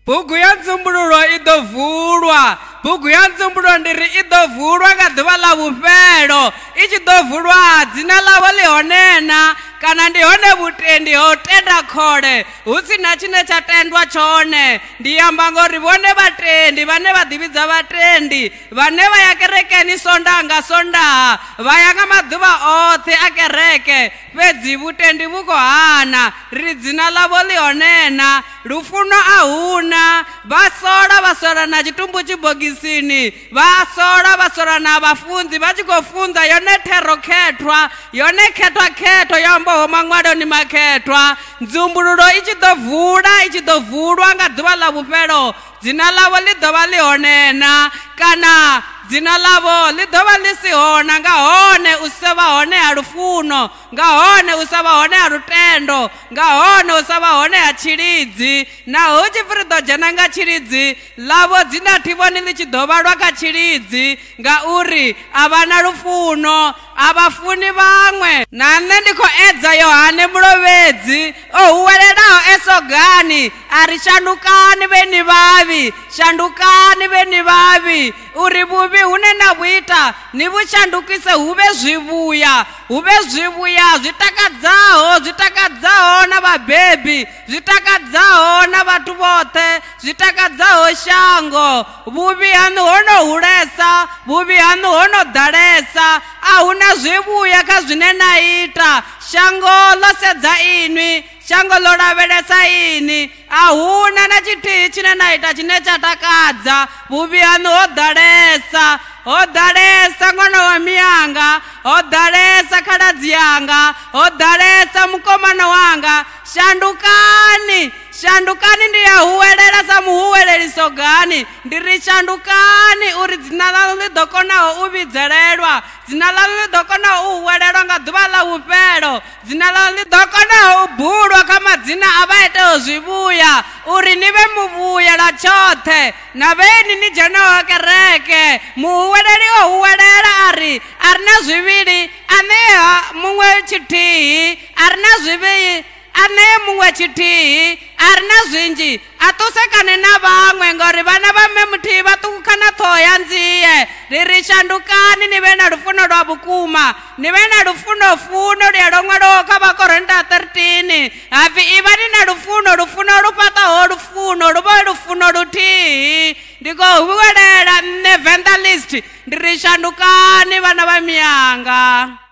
bugu ya nzumbululo i ḓo vulwa bugu ya nzumbululo ndiri i ḓo vulwa nga ḓuvha ḽa vhufhelo i tshi ḓo vulwa dzina ḽavho ḽi hone na kana ndi hone vhutendi ho tenda khole hu sina tshine tsha tendwa tshone ndi amba ngori vhone vhatendi vhane vha ḓivhidza vhatendi vhane vha ya kerekeni sondaha nga sondaha vha ya nga maḓuvha oṱhe a kereke fhedzi vhutendi vhu khou hana ri dzina ḽavho ḽi hone na lufuno a huna vha sola na tshitumbu tshibogisini vha sola na vhafunzi vha tshi khou funza yone thero khethwa yone khethwa yo ambaho maṅwaloni makhethwa nzumbululo i tshi ḓo vulwa nga ḓuvha ḽa vhufhelo dzina ḽavho ḽi ḓo vha ḽi hone na kana dzina ḽavho ḽi ḓo vha ḽi si hone nga hone u sa vha hone ha lufuno nga hone u sa vha hone ha lutendo nga hone u sa vha hone ha tshilidzi naho tshi pfhi ri ḓo dzhena nga tshilidzi ḽavho dzina thi vhoni ḽi tshi ḓo vhalwa kha tshilidzi ngauri a vha na lufuno a vha funi vhaṅwe na nṋe ndi khou edza Yohane Mulovhedzi o huwelelaho esogani a ri shandukani vheni vhavhi shandukani vheni vhavhi uri vhuvhi hune na vhu ita ni vhu shandukise hu vhe zwivhuya zwi takadzaho na vhabebi zwi takadzaho na vhathu vhoṱhe zwi takadzaho shango vhuvhi hanu ho no hulesa vhuvhi hanu ho no ḓalesa a huna zwivhuya kha zwine na ita shango ḽo sedza inwi shango ḽo lavhelesa ini a huna na tshithihi tshine na ita tshine tsha takadza vhuvhi hanu ho ḓalesa ṅwana wa miyanga ho ḓalesa khaladzi yanga ho ḓalesa mukomana wanga shandukani ndi ya huwelela sa muhuweleli sogani ndi ri shandukani uri dzina ḽaḽo ḽi ḓo konaho u vhidzelelwa dzina ḽaḽo ḽi ḓo konaho u huwelelwa nga ḓuvha ḽa vhufhelo dzina ḽaḽo ḽi ḓo konaho u bulwa kha madzina a vha iteho zwivhuya uri ni vhe muvhuyela tshoṱhe na vheni ni dzhenaho kereke muhuweleli o huwelela a ri na zwivhili aneha muṅwe tshithihi a ri na zwivhili ane muṅwe tshithihi a ri na zwinzhi a ṱusekane na vhaṅwe ngauri vhana vha mme muthihi vha ṱukha na ṱhoho ya nzie ri shandukani ni vhe na lufuno lwa vhukuma ni vhe na lufuno luya lwo ṅwalwaho kha Vhakorinta 13 hapfi ivhani na lufuno lu fhaṱaho lufuno lu vha lufuno luthihi ndi khou huwelela nṋe Venḓa List ndi ri shandukani vhana vha miyanga.